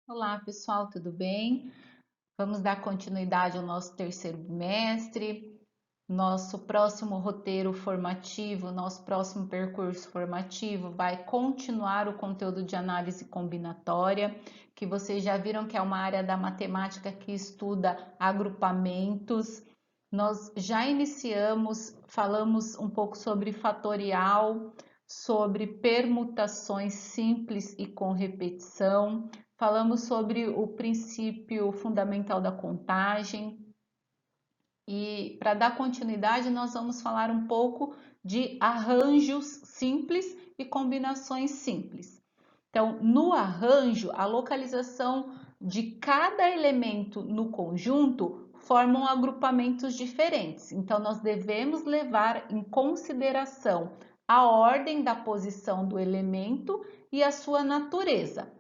Olá, pessoal, tudo bem? Vamos dar continuidade ao nosso terceiro bimestre. Nosso próximo roteiro formativo, nosso próximo percurso formativo vai continuar o conteúdo de análise combinatória, que vocês já viram que é uma área da matemática que estuda agrupamentos. Nós já iniciamos, falamos um pouco sobre fatorial, sobre permutações simples e com repetição. Falamos sobre o princípio fundamental da contagem e para dar continuidade nós vamos falar um pouco de arranjos simples e combinações simples. Então, no arranjo, a localização de cada elemento no conjunto formam agrupamentos diferentes. Então, nós devemos levar em consideração a ordem da posição do elemento e a sua natureza.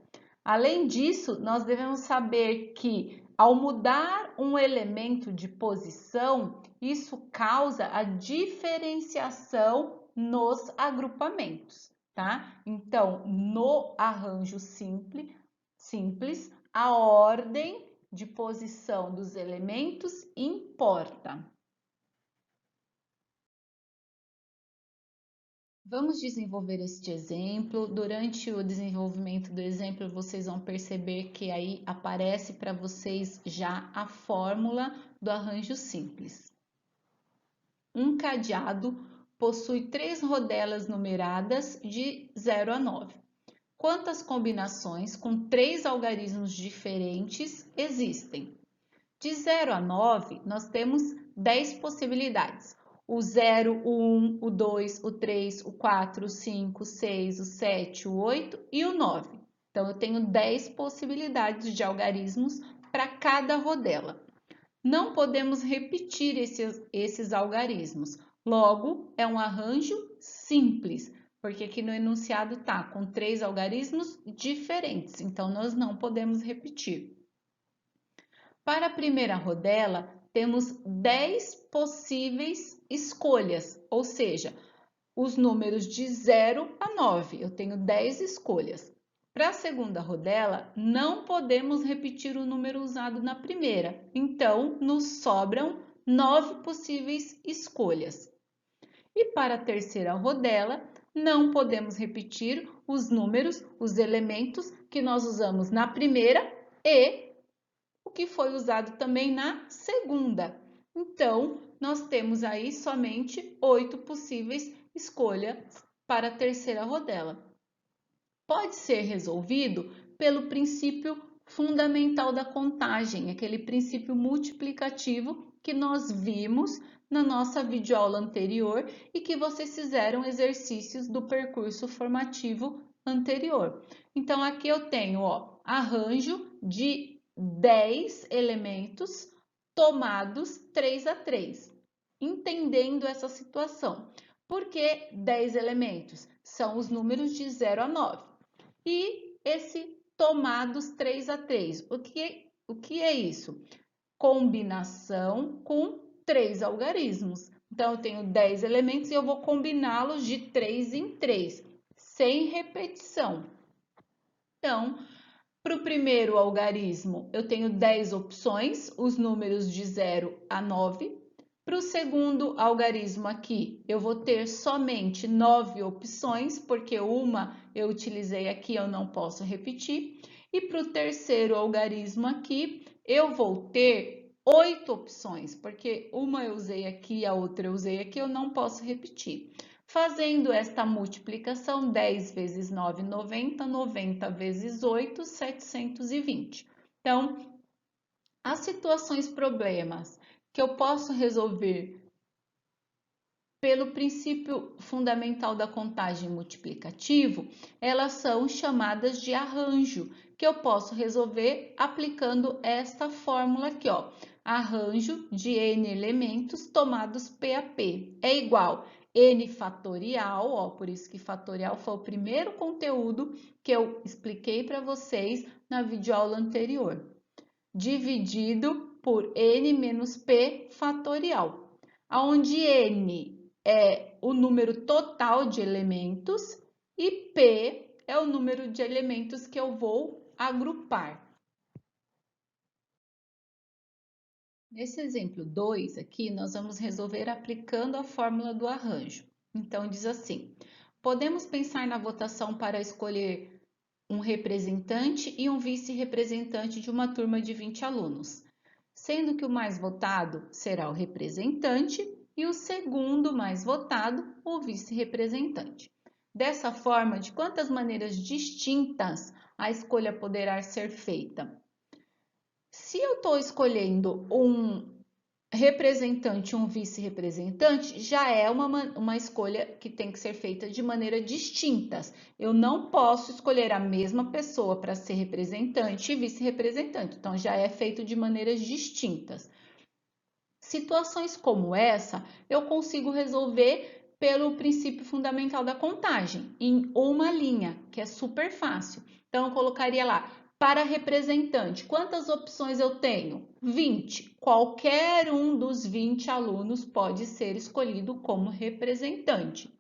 Além disso, nós devemos saber que ao mudar um elemento de posição, isso causa a diferenciação nos agrupamentos, tá? Então, no arranjo simples, a ordem de posição dos elementos importa. Vamos desenvolver este exemplo. Durante o desenvolvimento do exemplo, vocês vão perceber que aí aparece para vocês já a fórmula do arranjo simples. Um cadeado possui 3 rodelas numeradas de 0 a 9. Quantas combinações com 3 algarismos diferentes existem? De 0 a 9, nós temos 10 possibilidades. O 0, o 1, o 2, o 3, o 4, o 5, o 6, o 7, o 8 e o 9. Então, eu tenho 10 possibilidades de algarismos para cada rodela. Não podemos repetir esses algarismos. Logo, é um arranjo simples, porque aqui no enunciado está com 3 algarismos diferentes, então nós não podemos repetir. Para a primeira rodela, temos 10 possíveis escolhas, ou seja, os números de 0 a 9. Eu tenho 10 escolhas. Para a segunda rodela, não podemos repetir o número usado na primeira, então nos sobram 9 possíveis escolhas. E para a terceira rodela, não podemos repetir os números, os elementos que nós usamos na primeira e o que foi usado também na segunda. Então, nós temos aí somente 8 possíveis escolhas para a terceira rodela. Pode ser resolvido pelo princípio fundamental da contagem, aquele princípio multiplicativo que nós vimos na nossa videoaula anterior e que vocês fizeram exercícios do percurso formativo anterior. Então, aqui eu tenho arranjo de 10 elementos tomados 3 a 3. Entendendo essa situação. Por que 10 elementos? São os números de 0 a 9. E esse tomados 3 a 3. O que é isso? Combinação com 3 algarismos. Então, eu tenho 10 elementos e eu vou combiná-los de 3 em 3, sem repetição. Então, para o primeiro algarismo, eu tenho 10 opções, os números de 0 a 9. Para o segundo algarismo aqui, eu vou ter somente 9 opções, porque uma eu utilizei aqui, eu não posso repetir. E para o terceiro algarismo aqui, eu vou ter 8 opções, porque uma eu usei aqui, a outra eu usei aqui, eu não posso repetir. Fazendo esta multiplicação, 10 vezes 9, 90, 90 vezes 8, 720. Então, as situações problemas que eu posso resolver pelo princípio fundamental da contagem multiplicativo, elas são chamadas de arranjo, que eu posso resolver aplicando esta fórmula aqui, ó. Arranjo de n elementos tomados P a P é igual n fatorial, ó, por isso que fatorial foi o primeiro conteúdo que eu expliquei para vocês na videoaula anterior, dividido por n menos p fatorial, onde n é o número total de elementos e p é o número de elementos que eu vou agrupar. Nesse exemplo 2 aqui, nós vamos resolver aplicando a fórmula do arranjo. Então, diz assim: podemos pensar na votação para escolher um representante e um vice-representante de uma turma de 20 alunos, sendo que o mais votado será o representante e o segundo mais votado, o vice-representante. Dessa forma, de quantas maneiras distintas a escolha poderá ser feita? Se eu estou escolhendo um representante e um vice-representante, já é uma escolha que tem que ser feita de maneira distintas. Eu não posso escolher a mesma pessoa para ser representante e vice-representante, então já é feito de maneiras distintas. Situações como essa, eu consigo resolver pelo princípio fundamental da contagem, em uma linha, que é super fácil. Então, eu colocaria lá, para representante, quantas opções eu tenho? 20. Qualquer um dos 20 alunos pode ser escolhido como representante.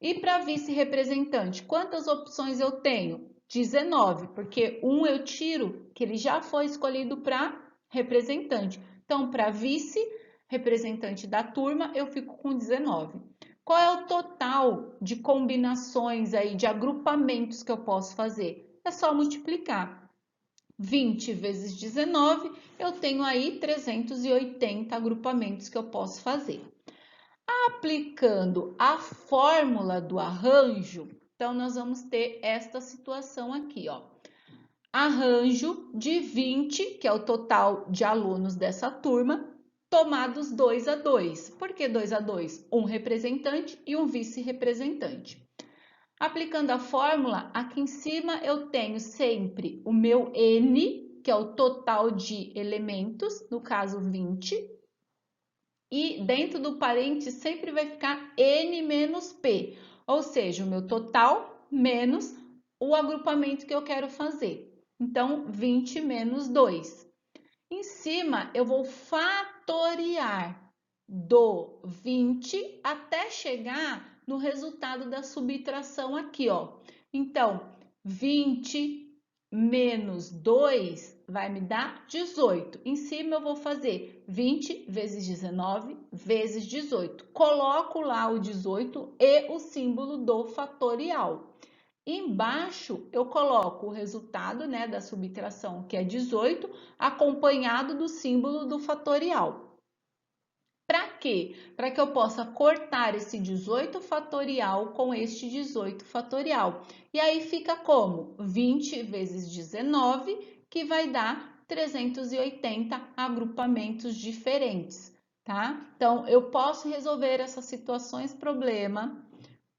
E para vice-representante, quantas opções eu tenho? 19, porque um eu tiro, que ele já foi escolhido para representante. Então, para vice-representante da turma, eu fico com 19. Qual é o total de combinações aí, de agrupamentos que eu posso fazer? É só multiplicar. 20 vezes 19, eu tenho aí 380 agrupamentos que eu posso fazer. Aplicando a fórmula do arranjo, então nós vamos ter esta situação aqui, ó. Arranjo de 20, que é o total de alunos dessa turma, tomados 2 a 2. Por que 2 a 2? Um representante e um vice-representante. Aplicando a fórmula, aqui em cima eu tenho sempre o meu N, que é o total de elementos, no caso 20, e dentro do parênteses sempre vai ficar N menos P, ou seja, o meu total menos o agrupamento que eu quero fazer. Então, 20 menos 2. Em cima, eu vou fatoriar do 20 até chegar no resultado da subtração aqui, ó. Então, 20 menos 2 vai me dar 18. Em cima eu vou fazer 20 vezes 19 vezes 18. Coloco lá o 18 e o símbolo do fatorial. Embaixo eu coloco o resultado, né, da subtração, que é 18, acompanhado do símbolo do fatorial. Para quê? Para que eu possa cortar esse 18 fatorial com este 18 fatorial. E aí fica como? 20 vezes 19, que vai dar 380 agrupamentos diferentes, tá? Então, eu posso resolver essas situações problema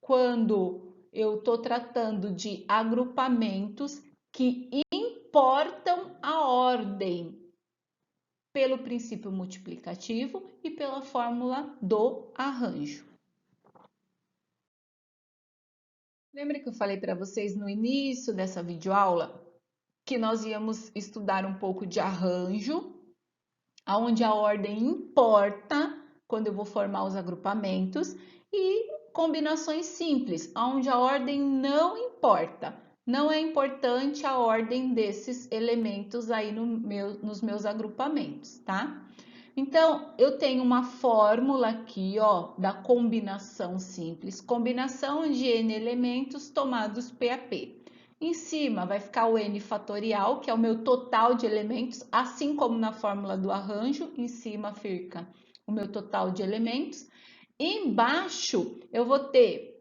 quando eu estou tratando de agrupamentos que importam a ordem pelo princípio multiplicativo e pela fórmula do arranjo. Lembra que eu falei para vocês no início dessa videoaula que nós íamos estudar um pouco de arranjo, onde a ordem importa quando eu vou formar os agrupamentos, e combinações simples, onde a ordem não importa. Não é importante a ordem desses elementos aí nos meus agrupamentos, tá? Então, eu tenho uma fórmula aqui, ó, da combinação simples, combinação de n elementos tomados P a P. Em cima vai ficar o n fatorial, que é o meu total de elementos, assim como na fórmula do arranjo, em cima fica o meu total de elementos. Embaixo eu vou ter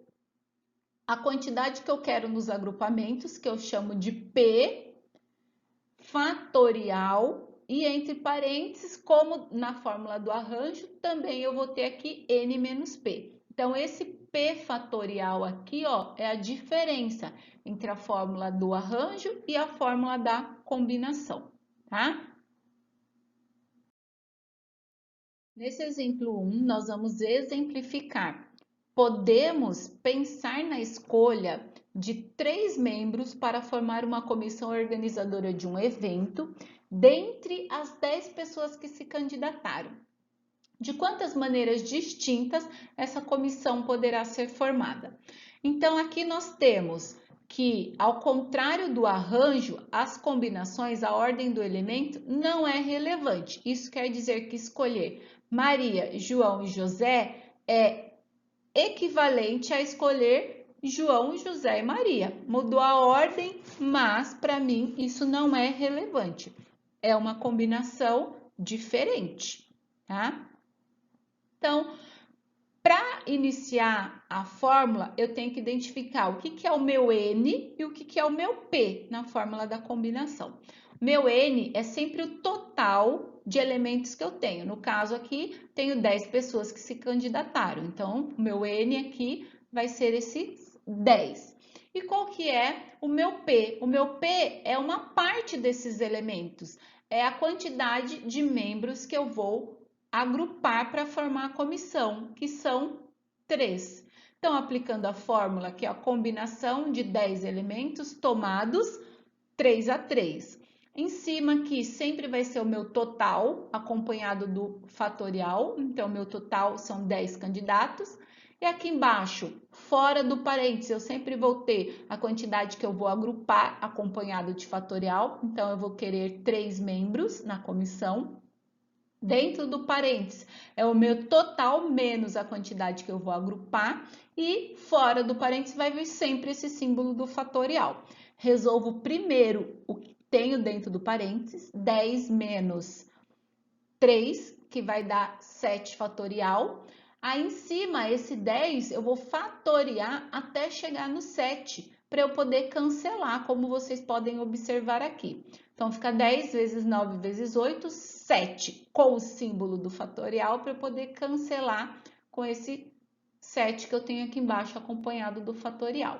a quantidade que eu quero nos agrupamentos, que eu chamo de P fatorial, e entre parênteses, como na fórmula do arranjo, também eu vou ter aqui n menos p. Então, esse p fatorial aqui, ó, é a diferença entre a fórmula do arranjo e a fórmula da combinação, tá? Nesse exemplo 1, nós vamos exemplificar. Podemos pensar na escolha de 3 membros para formar uma comissão organizadora de um evento, dentre as 10 pessoas que se candidataram. De quantas maneiras distintas essa comissão poderá ser formada? Então, aqui nós temos que, ao contrário do arranjo, as combinações, a ordem do elemento não é relevante. Isso quer dizer que escolher Maria, João e José é equivalente a escolher João, José e Maria. Mudou a ordem, mas para mim isso não é relevante. É uma combinação diferente, tá? Então, para iniciar a fórmula, eu tenho que identificar o que é o meu N e o que é o meu P na fórmula da combinação. Meu N é sempre o total de elementos que eu tenho. No caso aqui, tenho 10 pessoas que se candidataram. Então, o meu N aqui vai ser esses 10. E qual que é o meu P? O meu P é uma parte desses elementos. É a quantidade de membros que eu vou agrupar para formar a comissão, que são 3. Então, aplicando a fórmula, que é a combinação de 10 elementos tomados 3 a 3. Em cima aqui sempre vai ser o meu total, acompanhado do fatorial. Então, meu total são 10 candidatos. E aqui embaixo, fora do parênteses, eu sempre vou ter a quantidade que eu vou agrupar, acompanhado de fatorial. Então, eu vou querer 3 membros na comissão. Dentro do parênteses, é o meu total menos a quantidade que eu vou agrupar. E fora do parênteses vai vir sempre esse símbolo do fatorial. Resolvo primeiro o que tenho dentro do parênteses, 10 menos 3, que vai dar 7 fatorial. Aí em cima, esse 10 eu vou fatoriar até chegar no 7, para eu poder cancelar, como vocês podem observar aqui. Então, fica 10 vezes 9 vezes 8, 7, com o símbolo do fatorial, para eu poder cancelar com esse 7 que eu tenho aqui embaixo, acompanhado do fatorial.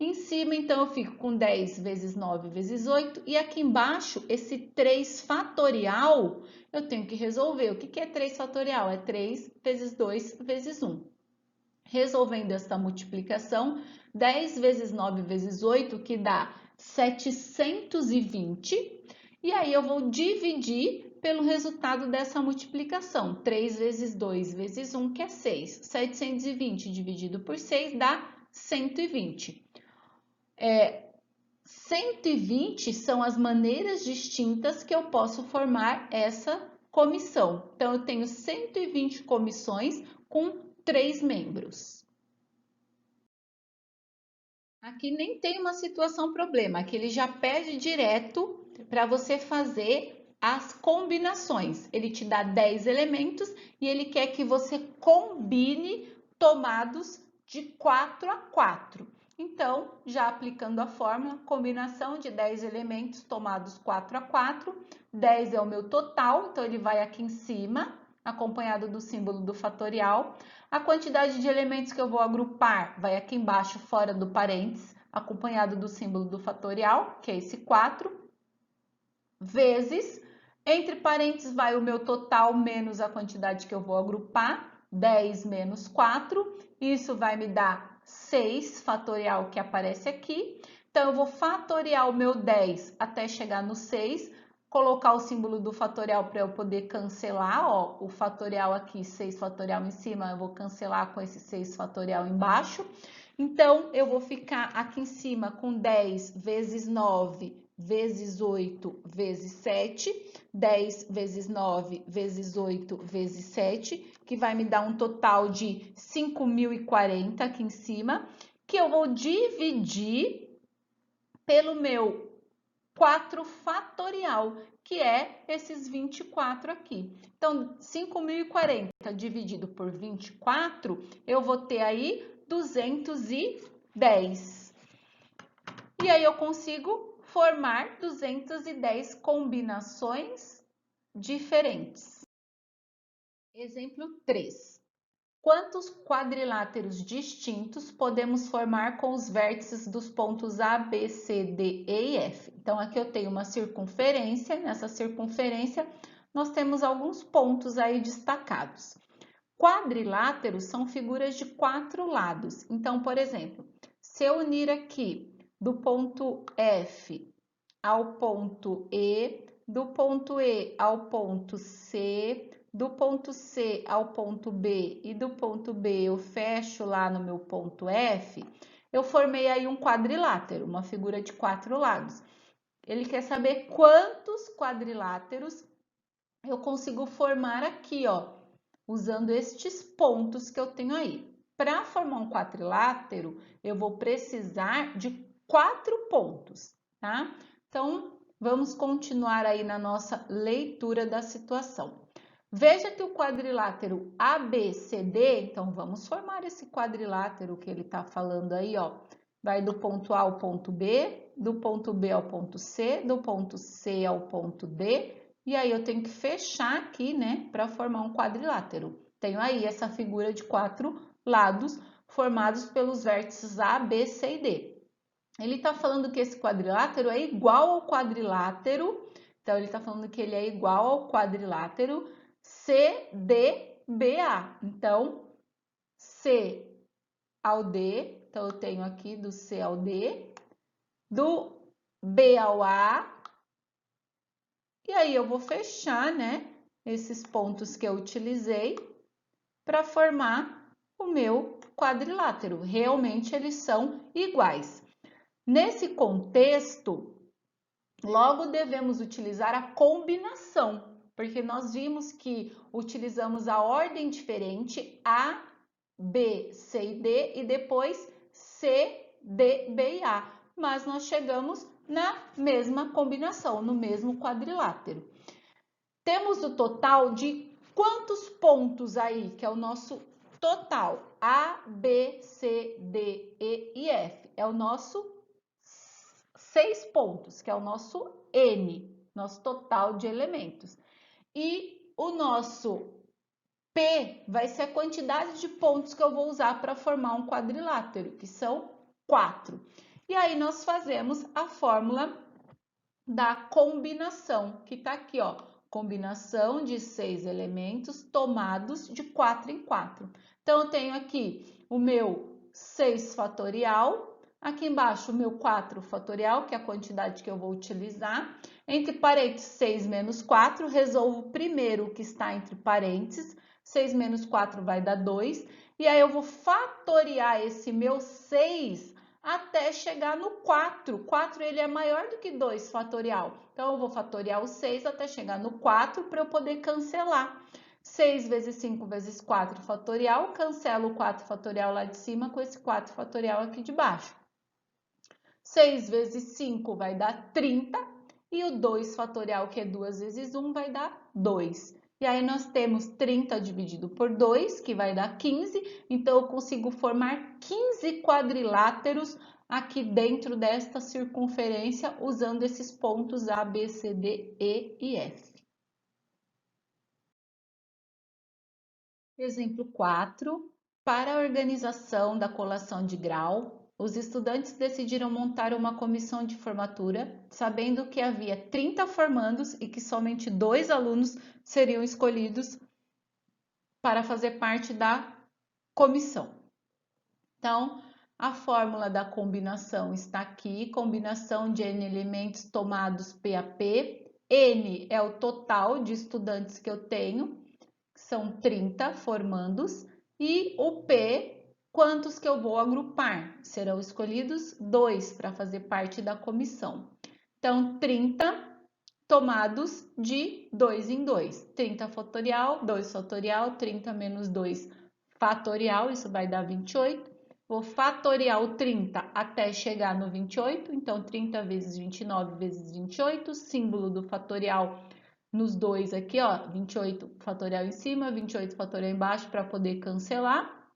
Em cima, então, eu fico com 10 vezes 9 vezes 8, e aqui embaixo, esse 3 fatorial, eu tenho que resolver. O que é 3 fatorial? É 3 vezes 2 vezes 1. Resolvendo esta multiplicação, 10 vezes 9 vezes 8, que dá 720, e aí eu vou dividir pelo resultado dessa multiplicação. 3 vezes 2 vezes 1, que é 6. 720 dividido por 6 dá 120. 120 são as maneiras distintas que eu posso formar essa comissão. Então, eu tenho 120 comissões com 3 membros. Aqui nem tem uma situação problema, aqui ele já pede direto para você fazer as combinações. Ele te dá 10 elementos e ele quer que você combine tomados de 4 a 4. Então, já aplicando a fórmula, combinação de 10 elementos tomados 4 a 4, 10 é o meu total, então ele vai aqui em cima, acompanhado do símbolo do fatorial. A quantidade de elementos que eu vou agrupar vai aqui embaixo, fora do parênteses, acompanhado do símbolo do fatorial, que é esse 4, vezes, entre parênteses vai o meu total menos a quantidade que eu vou agrupar, 10 menos 4, isso vai me dar 6 fatorial que aparece aqui. Então, eu vou fatoriar o meu 10 até chegar no 6, colocar o símbolo do fatorial para eu poder cancelar, ó, o fatorial aqui, 6 fatorial em cima, eu vou cancelar com esse 6 fatorial embaixo. Então, eu vou ficar aqui em cima com 10 vezes 9 vezes 8 vezes 7, 10 vezes 9 vezes 8 vezes 7, que vai me dar um total de 5.040 aqui em cima, que eu vou dividir pelo meu 4 fatorial, que é esses 24 aqui. Então, 5.040 dividido por 24, eu vou ter aí 210. E aí eu consigo formar 210 combinações diferentes. Exemplo 3. Quantos quadriláteros distintos podemos formar com os vértices dos pontos A, B, C, D, E e F? Então, aqui eu tenho uma circunferência. Nessa circunferência, nós temos alguns pontos aí destacados. Quadriláteros são figuras de 4 lados. Então, por exemplo, se eu unir aqui do ponto F ao ponto E, do ponto E ao ponto C, do ponto C ao ponto B e do ponto B eu fecho lá no meu ponto F, eu formei aí um quadrilátero, uma figura de 4 lados. Ele quer saber quantos quadriláteros eu consigo formar aqui, ó, usando estes pontos que eu tenho aí. Para formar um quadrilátero, eu vou precisar de 4 pontos, tá? Então, vamos continuar aí na nossa leitura da situação. Veja que o quadrilátero ABCD, então vamos formar esse quadrilátero que ele está falando aí, ó. Vai do ponto A ao ponto B, do ponto B ao ponto C, do ponto C ao ponto D, e aí eu tenho que fechar aqui, né, para formar um quadrilátero. Tenho aí essa figura de 4 lados formados pelos vértices A, B, C e D. Ele está falando que esse quadrilátero é igual ao quadrilátero, então ele está falando que ele é igual ao quadrilátero CDBA. Então, C ao D, então eu tenho aqui do C ao D, do B ao A, e aí eu vou fechar, né, esses pontos que eu utilizei para formar o meu quadrilátero. Realmente eles são iguais. Nesse contexto, logo devemos utilizar a combinação, porque nós vimos que utilizamos a ordem diferente A, B, C e D e depois C, D, B e A, mas nós chegamos na mesma combinação, no mesmo quadrilátero. Temos o total de quantos pontos aí, que é o nosso total? A, B, C, D, E e F. É o nosso 6 pontos, que é o nosso N, nosso total de elementos. E o nosso P vai ser a quantidade de pontos que eu vou usar para formar um quadrilátero, que são 4. E aí nós fazemos a fórmula da combinação, que está aqui, ó. Combinação de 6 elementos tomados de 4 em 4. Então, eu tenho aqui o meu 6 fatorial, aqui embaixo o meu 4 fatorial, que é a quantidade que eu vou utilizar. Entre parênteses, 6 menos 4, resolvo primeiro o que está entre parênteses. 6 menos 4 vai dar 2. E aí, eu vou fatoriar esse meu 6 até chegar no 4. 4 ele é maior do que 2 fatorial. Então, eu vou fatoriar o 6 até chegar no 4 para eu poder cancelar. 6 vezes 5 vezes 4 fatorial, cancelo o 4 fatorial lá de cima com esse 4 fatorial aqui de baixo. 6 vezes 5 vai dar 30 e o 2 fatorial, que é 2 vezes 1, vai dar 2. E aí, nós temos 30 dividido por 2, que vai dar 15. Então, eu consigo formar 15 quadriláteros aqui dentro desta circunferência, usando esses pontos A, B, C, D, E e F. Exemplo 4. Para a organização da colação de grau, os estudantes decidiram montar uma comissão de formatura, sabendo que havia 30 formandos e que somente 2 alunos seriam escolhidos para fazer parte da comissão. Então, a fórmula da combinação está aqui, combinação de N elementos tomados P a P. N é o total de estudantes que eu tenho, que são 30 formandos, e o P, quantos que eu vou agrupar? Serão escolhidos 2 para fazer parte da comissão. Então, 30 tomados de 2 em 2. 30 fatorial, 2 fatorial, 30 menos 2 fatorial, isso vai dar 28. Vou fatoriar o 30 até chegar no 28, então 30 vezes 29 vezes 28, símbolo do fatorial nos dois aqui, ó, 28 fatorial em cima, 28 fatorial embaixo para poder cancelar.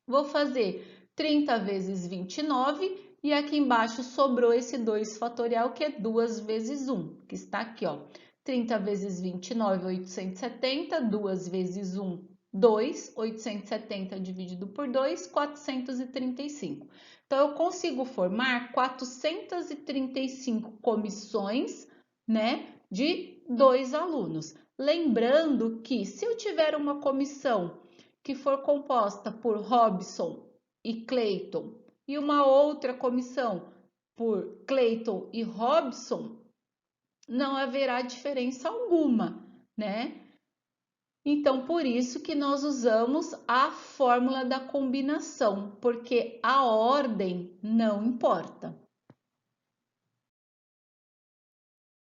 Vou fazer 30 vezes 29 e aqui embaixo sobrou esse 2 fatorial, que é 2 vezes 1, que está aqui, ó. 30 vezes 29, 870, 2 vezes 1, 2, 870 dividido por 2, 435. Então, eu consigo formar 435 comissões, né, de 2 alunos. Lembrando que, se eu tiver uma comissão que for composta por Robson e Clayton e uma outra comissão por Clayton e Robson, não haverá diferença alguma, né? Então, por isso que nós usamos a fórmula da combinação, porque a ordem não importa.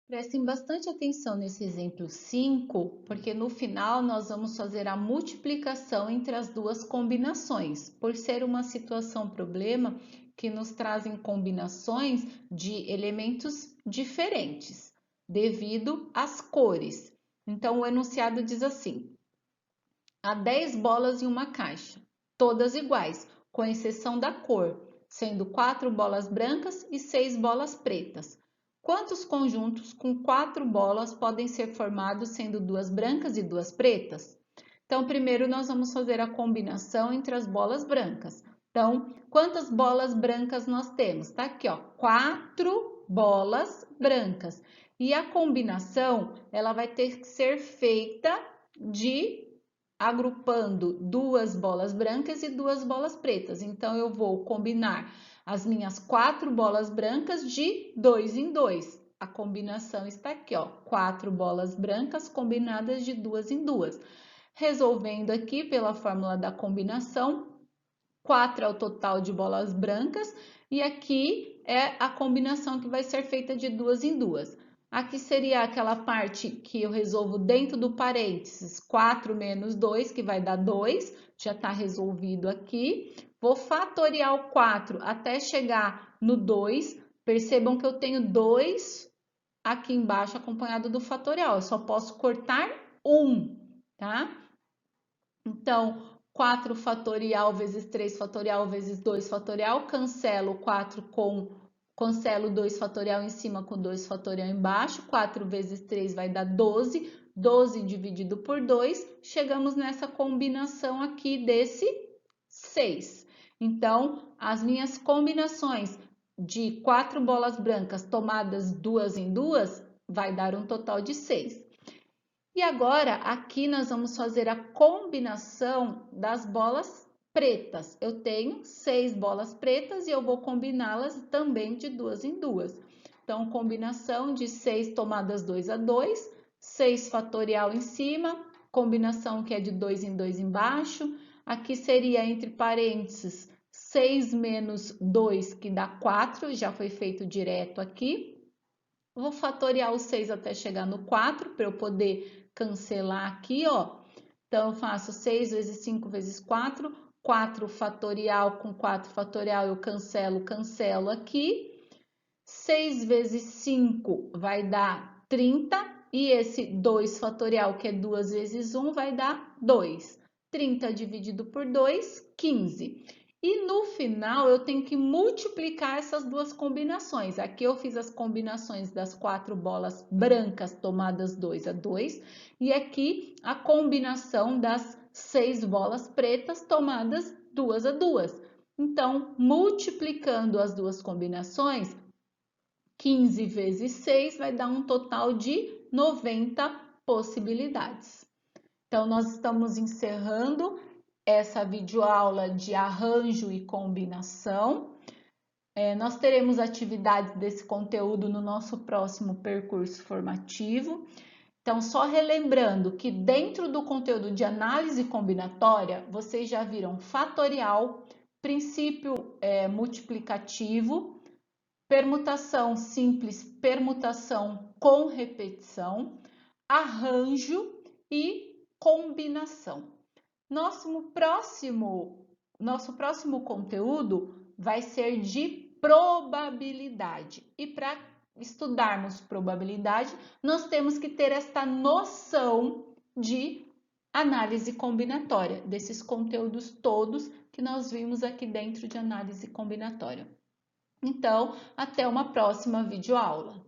Prestem bastante atenção nesse exemplo 5, porque no final nós vamos fazer a multiplicação entre as duas combinações, por ser uma situação-problema que nos trazem combinações de elementos diferentes, devido às cores. Então, o enunciado diz assim: há 10 bolas em uma caixa, todas iguais, com exceção da cor, sendo 4 bolas brancas e 6 bolas pretas. Quantos conjuntos com 4 bolas podem ser formados sendo 2 brancas e 2 pretas? Então, primeiro nós vamos fazer a combinação entre as bolas brancas. Então, quantas bolas brancas nós temos? Tá aqui, ó, 4 bolas brancas. E a combinação, ela vai ter que ser feita de agrupando 2 bolas brancas e 2 bolas pretas. Então, eu vou combinar as minhas 4 bolas brancas de 2 em 2. A combinação está aqui, ó, 4 bolas brancas combinadas de 2 em 2. Resolvendo aqui pela fórmula da combinação, 4 é o total de bolas brancas e aqui é a combinação que vai ser feita de 2 em 2. Aqui seria aquela parte que eu resolvo dentro do parênteses, 4 menos 2, que vai dar 2, já está resolvido aqui. Vou fatoriar o 4 até chegar no 2. Percebam que eu tenho 2 aqui embaixo acompanhado do fatorial. Eu só posso cortar 1, tá? Então, 4 fatorial vezes 3 fatorial vezes 2 fatorial, cancelo 4 cancelo 2 fatorial em cima com 2 fatorial embaixo, 4 vezes 3 vai dar 12, 12 dividido por 2, chegamos nessa combinação aqui desse 6. Então, as minhas combinações de 4 bolas brancas tomadas 2 em 2 vai dar um total de 6. E agora, aqui nós vamos fazer a combinação das bolas pretas. Eu tenho 6 bolas pretas e eu vou combiná-las também de 2 em 2. Então, combinação de 6 tomadas 2 a 2, 6 fatorial em cima, combinação que é de 2 em 2 embaixo. Aqui seria entre parênteses 6 menos 2, que dá 4, já foi feito direto aqui. Vou fatoriar o 6 até chegar no 4, para eu poder cancelar aqui, ó. Então, eu faço 6 vezes 5 vezes 4, 4 fatorial com 4 fatorial, eu cancelo aqui. 6 vezes 5 vai dar 30, e esse 2 fatorial, que é 2 vezes 1, vai dar 2. 30 dividido por 2, 15. E no final, eu tenho que multiplicar essas duas combinações. Aqui eu fiz as combinações das 4 bolas brancas tomadas 2 a 2. E aqui a combinação das 6 bolas pretas tomadas 2 a 2. Então, multiplicando as duas combinações, 15 vezes 6 vai dar um total de 90 possibilidades. Então, nós estamos encerrando essa videoaula de arranjo e combinação. Nós teremos atividades desse conteúdo no nosso próximo percurso formativo. Então, só relembrando que dentro do conteúdo de análise combinatória, vocês já viram fatorial, princípio multiplicativo, permutação simples, permutação com repetição, arranjo e combinação. Nosso próximo conteúdo vai ser de probabilidade. E para estudarmos probabilidade, nós temos que ter esta noção de análise combinatória, desses conteúdos todos que nós vimos aqui dentro de análise combinatória. Então, até uma próxima videoaula.